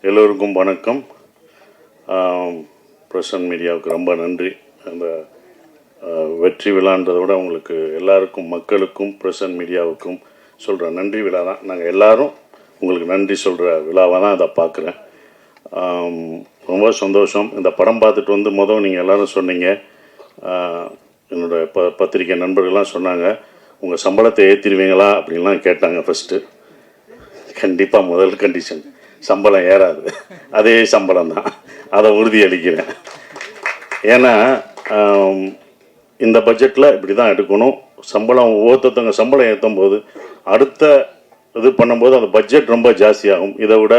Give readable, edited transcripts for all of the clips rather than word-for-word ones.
எல்லோருக்கும் வணக்கம். பிரசன்ட் மீடியாவுக்கு ரொம்ப நன்றி. அந்த வெற்றி விழான்றதை விட உங்களுக்கு எல்லாருக்கும், மக்களுக்கும், பிரசன்ட் மீடியாவுக்கும் சொல்கிற நன்றி விழா தான். நாங்கள் எல்லோரும் உங்களுக்கு நன்றி சொல்கிற விழாவாக தான் இதை பார்க்குறேன். ரொம்ப சந்தோஷம். இந்த படம் பார்த்துட்டு வந்து நீங்கள் எல்லோரும் சொன்னீங்க, என்னோடய பத்திரிக்கை நண்பர்கள்லாம் சொன்னாங்க, உங்கள் சம்பளத்தை ஏற்றிடுவீங்களா அப்படின்லாம் கேட்டாங்க. ஃபஸ்ட்டு கண்டிப்பாக முதல் கண்டிஷன் சம்பளம் ஏறாது, அதே சம்பளம் தான், அதை உறுதியளிக்கிறேன். ஏன்னா இந்த பட்ஜெட்டில் இப்படி தான் எடுக்கணும். சம்பளம் ஒவ்வொருத்தவங்க சம்பளம் ஏற்றும் போது அடுத்த இது பண்ணும்போது அந்த பட்ஜெட் ரொம்ப ஜாஸ்தியாகும். இதை விட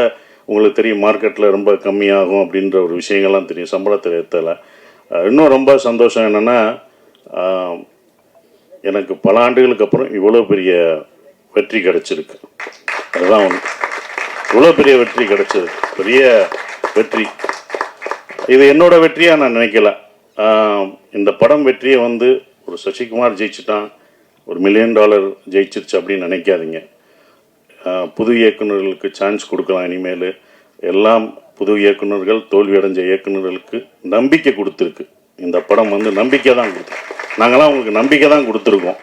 உங்களுக்கு தெரியும், மார்க்கெட்டில் ரொம்ப கம்மியாகும் அப்படின்ற ஒரு விஷயங்கள்லாம் தெரியும் சம்பளத்தில் ஏற்றலை. இன்னும் ரொம்ப சந்தோஷம் என்னென்னா, எனக்கு பல ஆண்டுகளுக்கு அப்புறம் இவ்வளோ பெரிய வெற்றி கிடச்சிருக்கு. அதுதான் ஒன்று, இவ்வளோ பெரிய வெற்றி கிடச்சிது, பெரிய வெற்றி. இது என்னோடய வெற்றியாக நான் நினைக்கல. இந்த படம் வெற்றியை வந்து ஒரு சசிகுமார் ஜெயிச்சுட்டான், ஒரு $1 மில்லியன் ஜெயிச்சிருச்சு அப்படின்னு நினைக்காதீங்க. புது இயக்குநர்களுக்கு சான்ஸ் கொடுக்கலாம். இனிமேல் எல்லாம் புது இயக்குநர்கள், தோல்வி அடைஞ்ச இயக்குநர்களுக்கு நம்பிக்கை கொடுத்துருக்கு. இந்த படம் வந்து நம்பிக்கை தான் கொடுத்துருக்கு. நாங்களாம் உங்களுக்கு நம்பிக்கை தான் கொடுத்துருக்கோம்.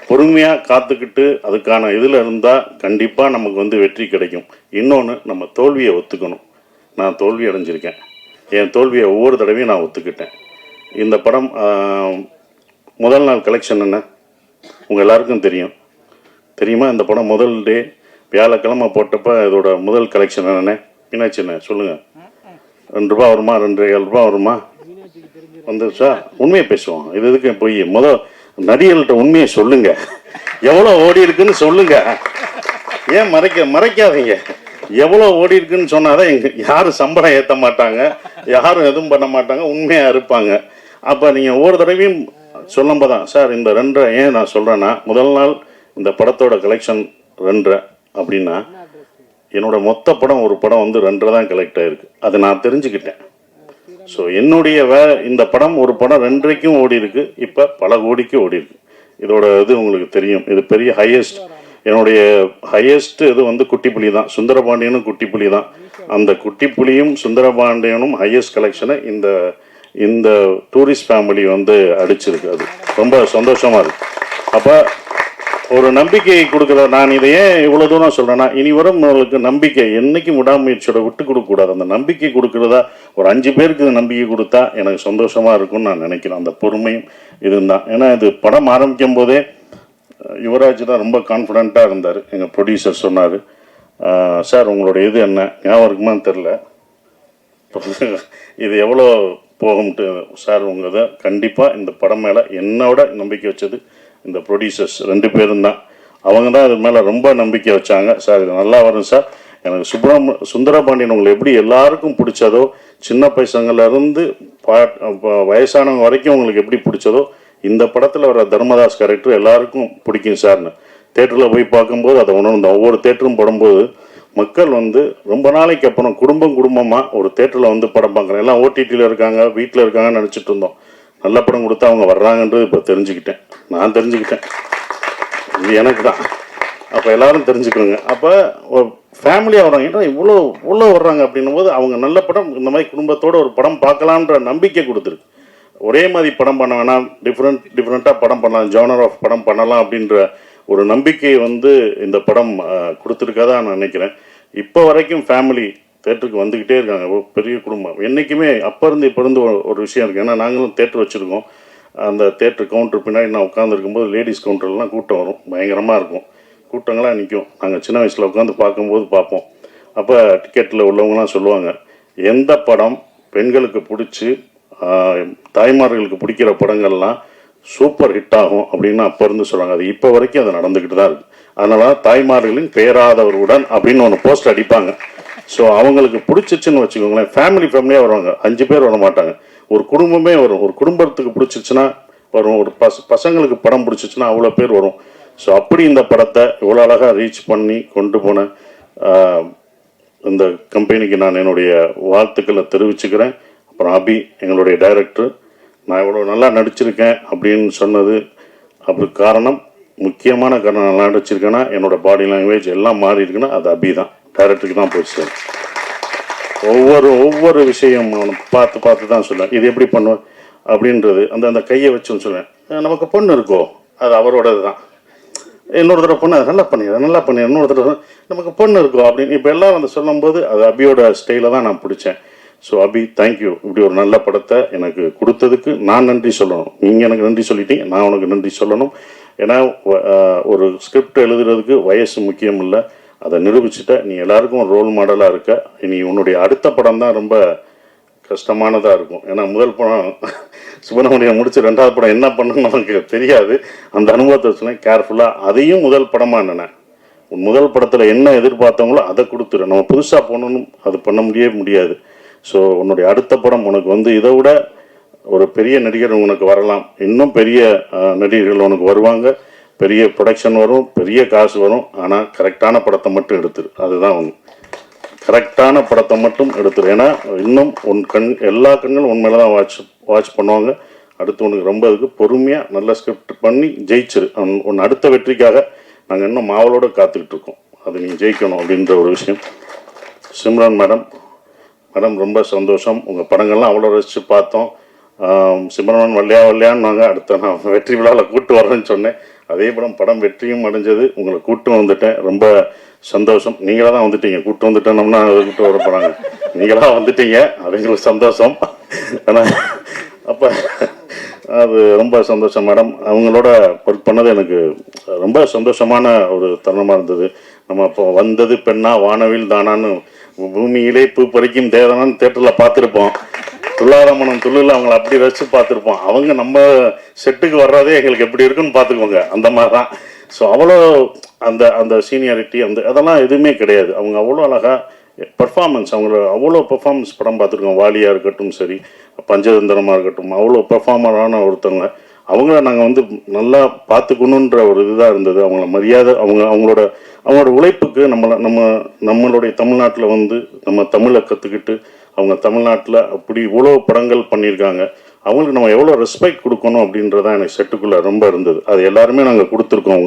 பொறுமையாக காத்துக்கிட்டு அதுக்கான இதில் இருந்தால் கண்டிப்பாக நமக்கு வந்து வெற்றி கிடைக்கும். இன்னொன்று, நம்ம தோல்வியை ஒத்துக்கணும். நான் தோல்வி அடைஞ்சிருக்கேன், என் தோல்வியை ஒவ்வொரு தடவையும் நான் ஒத்துக்கிட்டேன். இந்த படம் முதல் நாள் கலெக்ஷன் என்ன உங்கள் எல்லாருக்கும் தெரியுமா? இந்த படம் முதல் டே வியாழக்கிழமை போட்டப்போ இதோட முதல் கலெக்ஷன் என்னென்ன மீனாட்சிண்ணே சொல்லுங்கள். ₹2 வருமா, ₹2.25 வருமா? வந்துருச்சா? உண்மையை பேசுவோம். இதுக்கு போய் நடிகர்கள்ட்ட உண்மையை சொல்லுங்க, எவ்வளோ ஓடி இருக்குன்னு சொல்லுங்க. ஏன் மறைக்காதீங்க. எவ்வளோ ஓடி இருக்குன்னு சொன்னாதான் யாரும் சம்பளம் ஏற்ற மாட்டாங்க, யாரும் எதுவும் பண்ண மாட்டாங்க, உண்மையாக இருப்பாங்க. அப்போ நீங்கள் ஒவ்வொரு தடவையும் சொல்லும்போது தான், சார் இந்த 2 ஏன் நான் சொல்கிறேன்னா, முதல் நாள் இந்த படத்தோட கலெக்ஷன் 2 அப்படின்னா என்னோட மொத்த படம் ஒரு படம் வந்து 2 தான் கலெக்ட் ஆகிருக்கு. அதை நான் தெரிஞ்சுக்கிட்டேன். ஸோ என்னுடைய இந்த படம் ஒரு படம் 2க்கும் ஓடி இருக்கு, இப்போ பல கோடிக்கு ஓடி இருக்கு. இதோட இது உங்களுக்கு தெரியும், இது பெரிய ஹையஸ்ட். என்னுடைய ஹையஸ்ட் இது வந்து குட்டிப்புலி தான், சுந்தரபாண்டியனும் குட்டிப்புலி தான். அந்த குட்டிப்புலியும் சுந்தரபாண்டியனும் ஹையஸ்ட் கலெக்ஷனை இந்த டூரிஸ்ட் ஃபேமிலி வந்து அடிச்சிருக்கு. அது ரொம்ப சந்தோஷமாக இருக்குது. அப்போ ஒரு நம்பிக்கையை கொடுக்குற, நான் இதை ஏன் இவ்வளோ தூரம் சொல்கிறேன்னா, இனி வரும் உங்களுக்கு நம்பிக்கை என்றைக்கும் விடாமுயற்சியோட விட்டு கொடுக்கக்கூடாது. அந்த நம்பிக்கை கொடுக்குறதா ஒரு 5 பேருக்கு நம்பிக்கை கொடுத்தா எனக்கு சந்தோஷமாக இருக்கும்னு நான் நினைக்கிறேன். அந்த பொறுமையும் இதுதான். ஏன்னா இது படம் ஆரம்பிக்கும் போதே யுவராஜ் தான் ரொம்ப கான்ஃபிடெண்ட்டாக இருந்தார். எங்கள் ப்ரொடியூசர் சொன்னார், சார் உங்களுடைய இது என்ன ஞாபகம் இருக்குமான்னு தெரில, இது எவ்வளோ போகும்ட்டு. சார் உங்கள் இதை கண்டிப்பாக இந்த படம் மேலே என்னோட நம்பிக்கை வச்சது இந்த ப்ரொடியூசர்ஸ் 2 பேரும் தான். அவங்க தான் இது மேலே ரொம்ப நம்பிக்கை வச்சாங்க. சார் இது நல்லா வரும் சார். எனக்கு சுந்தரபாண்டியன் உங்களுக்கு எப்படி எல்லாருக்கும் பிடிச்சதோ, சின்ன பசங்கள்லேருந்து வயசானவங்க வரைக்கும் உங்களுக்கு எப்படி பிடிச்சதோ, இந்த படத்தில் வர தர்மதாஸ் கேரக்டர் எல்லாருக்கும் பிடிக்கும் சார்னு தேட்டரில் போய் பார்க்கும்போது அதை உணர்ந்தோம். ஒவ்வொரு தேட்டரும் படும்போது மக்கள் வந்து ரொம்ப நாளைக்கு அப்புறம் குடும்பமாக ஒரு தேட்டரில் வந்து படம் பார்க்குறேன். எல்லாம் ஓடிடியில் இருக்காங்க, வீட்டில் இருக்காங்கன்னு நினச்சிட்டு இருந்தோம். நல்ல படம் கொடுத்தா அவங்க வர்றாங்கன்றது இப்போ தெரிஞ்சுக்கிட்டேன். நான் தெரிஞ்சுக்கிட்டேன், இது எனக்கு தான். அப்போ எல்லோரும் தெரிஞ்சுக்கணுங்க. அப்போ ஃபேமிலியாக வர்றாங்க, ஏன்னா இவ்வளோ வர்றாங்க அப்படின்னும் போது அவங்க நல்ல படம் இந்த மாதிரி குடும்பத்தோடு ஒரு படம் பார்க்கலான்ற நம்பிக்கை கொடுத்துருக்கு. ஒரே மாதிரி படம் பண்ண வேணாம், டிஃப்ரெண்ட்டாக படம் பண்ணலாம், ஜானர் ஆஃப் படம் பண்ணலாம் அப்படின்ற ஒரு நம்பிக்கையை வந்து இந்த படம் கொடுத்துருக்காதா நான் நினைக்கிறேன். இப்போ வரைக்கும் ஃபேமிலி தேட்டருக்கு வந்துக்கிட்டே இருக்காங்க. பெரிய குடும்பம் என்றைக்குமே அப்போ இருந்து இப்போ இருந்து ஒரு விஷயம் இருக்குது. ஏன்னா நாங்களும் தேட்டர் வச்சுருக்கோம். அந்த தேட்டர் கவுண்டர் பின்னாடி நான் உட்காந்துருக்கும்போது லேடிஸ் கவுண்டர்லாம் கூட்டம் வரும், பயங்கரமாக இருக்கும், கூட்டங்களாக நிற்கும். நாங்கள் சின்ன வயசில் உட்காந்து பார்க்கும்போது பார்ப்போம். அப்போ டிக்கெட்டில் உள்ளவங்களாம் சொல்லுவாங்க, எந்த படம் பெண்களுக்கு பிடிச்சி தாய்மார்களுக்கு பிடிக்கிற படங்கள்லாம் சூப்பர் ஹிட் ஆகும் அப்படின்னு அப்போ இருந்து சொல்கிறாங்க. அது இப்போ வரைக்கும் அது நடந்துக்கிட்டு தான் இருக்குது. அதனால பெயராதவர்களுடன் பேராதவருடன் அப்படின்னு ஒன்று போஸ்ட் அடிப்பாங்க. ஸோ அவங்களுக்கு பிடிச்சிச்சுன்னு வச்சுக்கோங்களேன், ஃபேமிலியாக வருவாங்க. 5 பேர் வர மாட்டாங்க, ஒரு குடும்பமே வரும். ஒரு குடும்பத்துக்கு பிடிச்சிச்சுன்னா வரும், ஒரு பசங்களுக்கு படம் பிடிச்சிச்சுன்னா அவ்வளோ பேர் வரும். ஸோ அப்படி இந்த படத்தை இவ்வளோ அழகாக ரீச் பண்ணி கொண்டு போன இந்த கம்பெனிக்கு நான் என்னுடைய வாழ்த்துக்களை தெரிவிச்சுக்கிறேன். அப்புறம் அபி எங்களுடைய டைரக்டர், நான் இவ்வளோ நல்லா நடிச்சிருக்கேன் அப்படின்னு சொன்னது அப்படி காரணம், முக்கியமான காரணம் நல்லா நடிச்சிருக்கேன்னா என்னோடய பாடி லாங்குவேஜ் எல்லாம் மாறி இருக்குன்னா அது அபி தான், டைரக்டருக்கு தான் போச்சு. ஒவ்வொரு விஷயம் பார்த்து தான் சொல்லுவேன். இது எப்படி பண்ணுவேன் அப்படின்றது அந்த கையை வச்சுன்னு சொல்லுவேன். நமக்கு பொண்ணு இருக்கோ அது அவரோடது தான். இன்னொரு தடவை பொண்ணு அதை நல்லா பண்ணிடுறேன் இன்னொரு தடவை நமக்கு பொண்ணு இருக்கோ அப்படின்னு இப்போ எல்லாம் வந்து சொல்லும்போது அது அபியோட ஸ்டைலை தான் நான் பிடிச்சேன். ஸோ அபி, தேங்க்யூ. இப்படி ஒரு நல்ல படத்தை எனக்கு கொடுத்ததுக்கு நான் நன்றி சொல்லணும். நீங்கள் எனக்கு நன்றி சொல்லிட்டீங்க, நான் உனக்கு நன்றி சொல்லணும். ஏன்னா ஒரு ஸ்கிரிப்ட் எழுதுறதுக்கு வயசு முக்கியம் இல்லை, அதை நிரூபிச்சுட்ட. நீ எல்லாருக்கும் ரோல் மாடலாக இருக்க. இனி உன்னுடைய அடுத்த படம் தான் ரொம்ப கஷ்டமானதாக இருக்கும். ஏன்னா முதல் படம் சுப்பிரமணியம் முடிச்சு 2வது படம் என்ன பண்ணணும்னு நமக்கு தெரியாது. அந்த அனுபவத்தை சொன்னேன் கேர்ஃபுல்லாக. அதையும் முதல் படமாக என்னென்ன முதல் படத்தில் என்ன எதிர்பார்த்தவங்களோ அதை கொடுத்துரு. நம்ம புதுசாக போகணுன்னு அது பண்ண முடியாது. ஸோ உன்னுடைய அடுத்த படம் உனக்கு வந்து இதை விட ஒரு பெரிய நடிகர் உனக்கு வரலாம், இன்னும் பெரிய நடிகர்கள் உனக்கு வருவாங்க, பெரிய ப்ரொடக்ஷன் வரும், பெரிய காசு வரும். ஆனால் கரெக்டான படத்தை மட்டும் எடுத்துரு. அதுதான் ஒன்று, கரெக்டான படத்தை மட்டும் எடுத்துரு. ஏன்னா இன்னும் எல்லா கண்களும் உன் மேலே தான் வாட்ச் பண்ணுவாங்க. அடுத்து உனக்கு ரொம்ப இதுக்கு பொறுமையாக நல்ல ஸ்கிரிப்ட் பண்ணி ஜெயிச்சிரு. உன் அடுத்த வெற்றிக்காக நாங்கள் இன்னும் மாவலோடு காத்துக்கிட்டு இருக்கோம். அது நீ ஜெயிக்கணும் அப்படின்ற ஒரு விஷயம். சிம்ரன் மேடம் ரொம்ப சந்தோஷம். உங்கள் படங்கள்லாம் அவ்வளோ ரசித்து பார்த்தோம். சிம்ரன் வல்லையான்னு நாங்கள் அடுத்த நான் வெற்றி விழாவில் கூப்பிட்டு வரேன்னு சொன்னேன். அதே படம் வெற்றியும் அடைஞ்சது. உங்களை கூப்பிட்டு வந்துட்டேன், ரொம்ப சந்தோஷம். நீங்களாக தான் வந்துட்டீங்க. கூப்பிட்டு வந்துட்டேன்னோம்னா அதை கூப்பிட்டு வர போகிறாங்க. நீங்களாக வந்துட்டீங்க, அது எங்களுக்கு சந்தோஷம். ஆனால் அப்போ அது ரொம்ப சந்தோஷம் மேடம். அவங்களோட ஒர்க் பண்ணது எனக்கு ரொம்ப சந்தோஷமான ஒரு தருணமாக இருந்தது. நம்ம இப்போ வந்தது பெண்ணா வானவில் தானான்னு பூமியிலே பூ பறிக்கும் தேவனான்னு தேட்டரில் பார்த்துருப்போம். துள்ளாரமணம் துள்ளில் அவங்கள அப்படி ரசித்து பார்த்துருப்போம். அவங்க நம்ம செட்டுக்கு வர்றதே எங்களுக்கு எப்படி இருக்குன்னு பார்த்துக்கோங்க, அந்த மாதிரி தான். ஸோ அவ்வளோ அந்த சீனியாரிட்டி அதெல்லாம் எதுவுமே கிடையாது. அவங்க அவ்வளோ அழகாக பர்ஃபார்மன்ஸ், அவங்கள அவ்வளோ பர்ஃபார்மன்ஸ் படம் பார்த்துருக்கோம். வாலியாக இருக்கட்டும் சரி, பஞ்சதந்திரமாக இருக்கட்டும், அவ்வளோ பர்ஃபார்மரான ஒருத்தவங்க. அவங்கள நாங்கள் வந்து நல்லா பார்த்துக்கணுன்ற ஒரு இதுதான் இருந்தது. அவங்கள மரியாதை, அவங்களோட உழைப்புக்கு நம்மளுடைய தமிழ்நாட்டில் வந்து நம்ம தமிழை கற்றுக்கிட்டு அவங்க தமிழ்நாட்டில் அப்படி இவ்வளோ படங்கள் பண்ணியிருக்காங்க. அவங்களுக்கு நம்ம எவ்வளோ ரெஸ்பெக்ட் கொடுக்கணும் அப்படின்றதான் எனக்கு செட்டுக்குள்ளே ரொம்ப இருந்தது. அது எல்லாருமே நாங்கள் கொடுத்துருக்கோம்.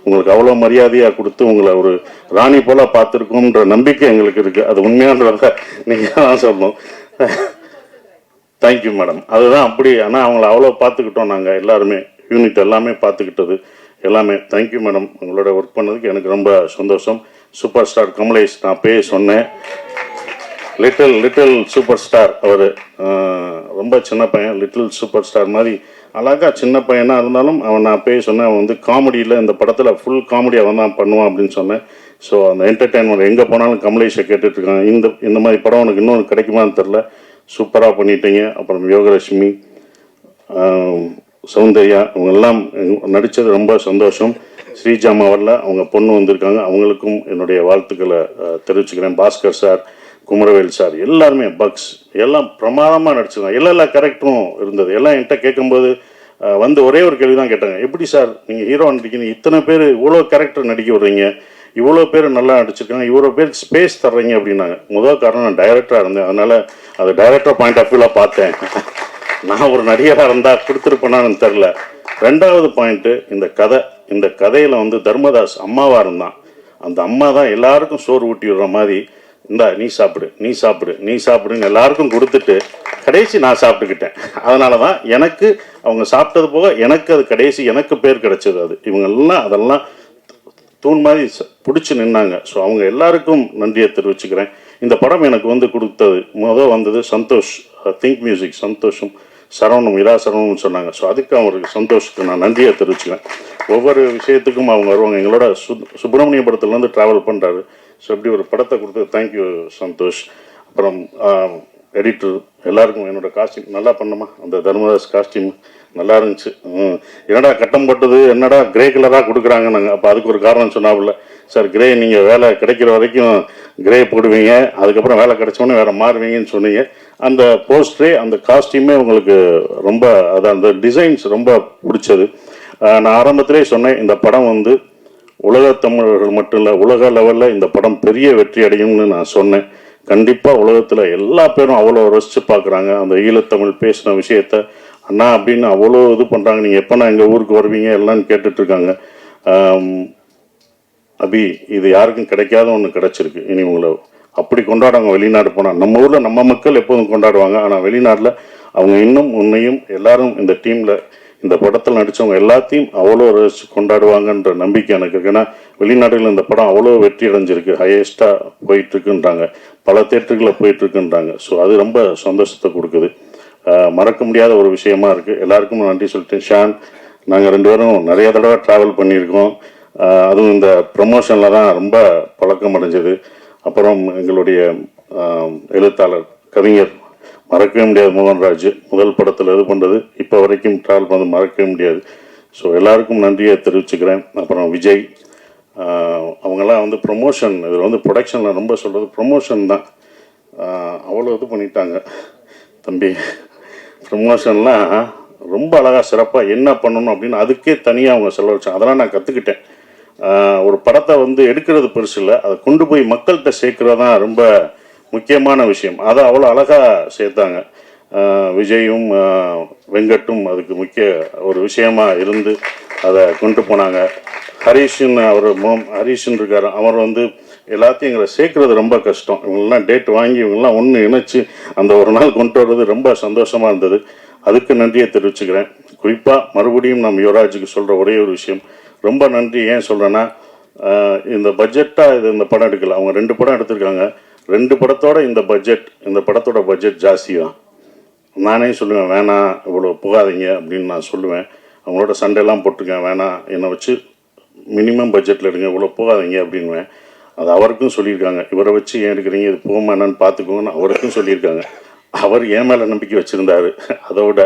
உங்களுக்கு அவ்வளோ மரியாதையாக கொடுத்து உங்களை ஒரு ராணி போல் பார்த்துருக்கோன்ற நம்பிக்கை எங்களுக்கு இருக்குது. அது உண்மையானதை நீங்கள் தான் சொல்லணும். Thank you madam. அதுதான் அப்படி. ஆனால் அவங்கள அவ்வளோ பார்த்துக்கிட்டோம் நாங்கள் எல்லாருமே, யூனிட் எல்லாமே பார்த்துக்கிட்டது எல்லாமே. Thank you madam. உங்களோட ஒர்க் பண்ணதுக்கு எனக்கு ரொம்ப சந்தோஷம். சூப்பர் ஸ்டார் கமலேஷ், நான் அப்பயே சொன்னேன், லிட்டில் சூப்பர் ஸ்டார். அவர் ரொம்ப சின்ன பையன், லிட்டில் சூப்பர் ஸ்டார் மாதிரி அழகாக சின்ன பையனாக இருந்தாலும் அவன், நான் அப்பயே சொன்னேன், அவன் வந்து காமெடியில் இந்த படத்தில் ஃபுல் காமெடி அவன் தான் பண்ணுவான் அப்படின்னு சொன்னேன். ஸோ அந்த என்டர்டெயின்மெண்ட் எங்கே போனாலும் கமலேஷை கேட்டுட்ருக்காங்க. இந்த மாதிரி படம் உனக்கு இன்னொன்று கிடைக்குமான்னு தெரில, சூப்பராக பண்ணிட்டீங்க. அப்புறம் யோகலட்சுமி, சௌந்தர்யா, அவங்கெல்லாம் நடித்தது ரொம்ப சந்தோஷம். ஸ்ரீஜாமா வரல, அவங்க பொண்ணு வந்திருக்காங்க, அவங்களுக்கும் என்னுடைய வாழ்த்துக்களை தெரிவிச்சுக்கிறேன். பாஸ்கர் சார், குமரவேல் சார், எல்லாருமே பக்ஸ் எல்லாம் பிரமாதமாக நடிச்சிருந்தாங்க. எல்லா கேரக்டரும் இருந்தது. எல்லாம் என்கிட்ட கேட்கும்போது வந்து ஒரே ஒரு கேள்வி தான் கேட்டாங்க, எப்படி சார் நீங்கள் ஹீரோ நடிக்கிறீங்க, இத்தனை பேர் இவ்வளோ கேரக்டர் நடிக்க விடுறீங்க, இவ்வளோ பேர் நல்லா நடிச்சிருக்காங்க, இவ்வளோ பேருக்கு ஸ்பேஸ் தர்றீங்க அப்படின்னாங்க. முதல் காரணம் நான் டைரக்டராக இருந்தேன், அதனால் அது டைரக்டர் பாயிண்ட் ஆஃப் வியூவில் பார்த்தேன். நான் ஒரு நடிகராக இருந்தால் கொடுத்துருப்பேனான்னு தெரில. 2வது பாயிண்ட்டு, இந்த கதையில் வந்து தர்மதாஸ் அம்மாவாக இருந்தான். அந்த அம்மா தான் எல்லாருக்கும் சோறு ஊட்டி விடுற மாதிரி, இந்தா நீ சாப்பிடுன்னு எல்லாருக்கும் கொடுத்துட்டு கடைசி நான் சாப்பிட்டுக்கிட்டேன். அதனால தான் எனக்கு அவங்க சாப்பிட்டது போக எனக்கு அது கடைசி எனக்கு பேர் கிடைச்சது. அது இவங்கெல்லாம் அதெல்லாம் தூண் மாதிரி பிடிச்சி நின்னாங்க. ஸோ அவங்க எல்லாருக்கும் நன்றியை தெரிவிச்சுக்கிறேன். இந்த படம் எனக்கு வந்து கொடுத்தது வந்தது சந்தோஷ், திங்க் மியூசிக் சந்தோஷம், சரவணம், இரா சரவணம்னு சொன்னாங்க. ஸோ அதுக்கு அவருக்கு சந்தோஷத்துக்கு நான் நன்றியை தெரிவிச்சுக்கிறேன். ஒவ்வொரு விஷயத்துக்கும் அவங்க வருவாங்க. எங்களோட சுப்பிரமணிய படத்துலேருந்து ட்ராவல் பண்ணுறாரு. ஸோ இப்படி ஒரு படத்தை கொடுத்து தேங்க்யூ சந்தோஷ். அப்புறம் எடிட்டர் எல்லாருக்கும் என்னோடய காஸ்டியூம் நல்லா பண்ணமா, அந்த தர்மதாஸ் காஸ்டியூம் நல்லா இருந்துச்சு. என்னடா கட்டம் போட்டது, என்னடா கிரே கலராக கொடுக்குறாங்க நாங்கள். அப்போ அதுக்கு ஒரு காரணம் சொன்னாப்புல, சார் கிரே நீங்கள் வேலை கிடைக்கிற வரைக்கும் கிரே போடுவீங்க, அதுக்கப்புறம் வேலை கிடைச்சோன்னே வேறு மாறுவீங்கன்னு சொன்னீங்க. அந்த போஸ்டரே அந்த காஸ்டியூமே உங்களுக்கு ரொம்ப அந்த டிசைன்ஸ் ரொம்ப பிடிச்சது. நான் ஆரம்பத்திலே சொன்னேன், இந்த படம் வந்து உலக தமிழர்கள் மட்டும் இல்லை, உலக லெவலில் இந்த படம் பெரிய வெற்றி அடையும்னு நான் சொன்னேன். கண்டிப்பாக உலகத்தில் எல்லா பேரும் அவ்வளோ ரசித்து பார்க்குறாங்க. அந்த ஈழத்தமிழ் பேசின விஷயத்த அண்ணா அப்படின்னு அவ்வளோ இது பண்ணுறாங்க. நீங்கள் எப்போ நான் எங்கள் ஊருக்கு வருவீங்க எல்லாம்னு கேட்டுட்ருக்காங்க. அபி, இது யாருக்கும் கிடைக்காத ஒன்று கிடச்சிருக்கு. இனி உங்களை அப்படி கொண்டாடுவாங்க. வெளிநாடு போனால் நம்ம ஊரில் நம்ம மக்கள் எப்போதும் கொண்டாடுவாங்க. ஆனால் வெளிநாட்டில் அவங்க இன்னும் உன்னையும் எல்லாரும் இந்த டீமில் இந்த படத்தில் நடித்தவங்க எல்லாத்தையும் அவ்வளோ ரசித்து கொண்டாடுவாங்கன்ற நம்பிக்கை எனக்கு இருக்குது. ஏன்னா வெளிநாடுகளில் இந்த படம் அவ்வளோ வெற்றி அடைஞ்சிருக்கு, ஹையஸ்ட்டாக போயிட்டுருக்குன்றாங்க, பல தேட்டர்களில் போயிட்டுருக்குன்றாங்க. ஸோ அது ரொம்ப சந்தோஷத்தை கொடுக்குது, மறக்க முடியாத ஒரு விஷயமா இருக்குது. எல்லாருக்கும் நன்றி சொல்லிட்டேன். ஷான், நாங்கள் 2 பேரும் நிறைய தடவை ட்ராவல் பண்ணியிருக்கோம். அதுவும் இந்த ப்ரமோஷனில் தான் ரொம்ப பழக்கம் அடைஞ்சது. அப்புறம் எங்களுடைய எழுத்தாளர் கவிஞர் மறக்கவே முடியாது மோகன்ராஜ், முதல் படத்தில் இது பண்ணுறது இப்போ வரைக்கும் ட்ராவல் பண்ணது மறக்கவே முடியாது. ஸோ எல்லாருக்கும் நன்றியை தெரிவிச்சுக்கிறேன். அப்புறம் விஜய், அவங்கெல்லாம் வந்து ப்ரொமோஷன், இதில் வந்து ப்ரொடக்ஷனில் ரொம்ப சொல்கிறது ப்ரொமோஷன் தான். அவ்வளோ இது பண்ணிட்டாங்க தம்பி. ப்ரொமோஷன்லாம் ரொம்ப அழகாக சிறப்பாக என்ன பண்ணணும் அப்படின்னு அதுக்கே தனியாக அவங்க செலவழிச்சாங்க. அதெல்லாம் நான் கற்றுக்கிட்டேன். ஒரு படத்தை வந்து எடுக்கிறது பெருசு இல்லை, அதை கொண்டு போய் மக்கள்கிட்ட சேர்க்குறது தான் ரொம்ப முக்கியமான விஷயம். அதை அவ்வளோ அழகாக சேர்த்தாங்க. விஜயும் வெங்கட்டும் அதுக்கு முக்கிய ஒரு விஷயமா இருந்து அதை கொண்டு போனாங்க. ஹரீஷன், ஹரீஷன் இருக்கார், அவர் வந்து எல்லாத்தையும் எங்களை சேர்க்குறது ரொம்ப கஷ்டம். இவங்கெல்லாம் டேட் வாங்கி இவங்கெல்லாம் ஒன்று இணைச்சி அந்த ஒரு நாள் கொண்டு வர்றது ரொம்ப சந்தோஷமாக இருந்தது. அதுக்கு நன்றியை தெரிவிச்சுக்கிறேன். குறிப்பாக மறுபடியும் நம்ம யுவராஜுக்கு சொல்கிற ஒரே ஒரு விஷயம், ரொம்ப நன்றி. ஏன் சொல்கிறேன்னா, இந்த பட்ஜெட்டாக இது இந்த படம் எடுக்கல, அவங்க 2 படம் எடுத்திருக்காங்க. 2 படத்தோட இந்த படத்தோட பட்ஜெட் ஜாஸ்தி தான். நானே சொல்லுவேன், வேணாம் இவ்வளோ போகாதீங்க அப்படின்னு நான் சொல்லுவேன். அவங்களோட சண்டையெல்லாம் போட்டிருக்கேன், வேணாம் என்னை வச்சு மினிமம் பட்ஜெட்டில் எடுங்க, இவ்வளோ போகாதீங்க அப்படின்வேன். அது அவருக்கும் சொல்லியிருக்காங்க, இவரை வச்சு ஏன் எடுக்கிறீங்க, இது போமா என்னன்னு பார்த்துக்கோங்கன்னு அவருக்கும் சொல்லியிருக்காங்க. அவர் என் மேலே நம்பிக்கை வச்சுருந்தாரு. அதோட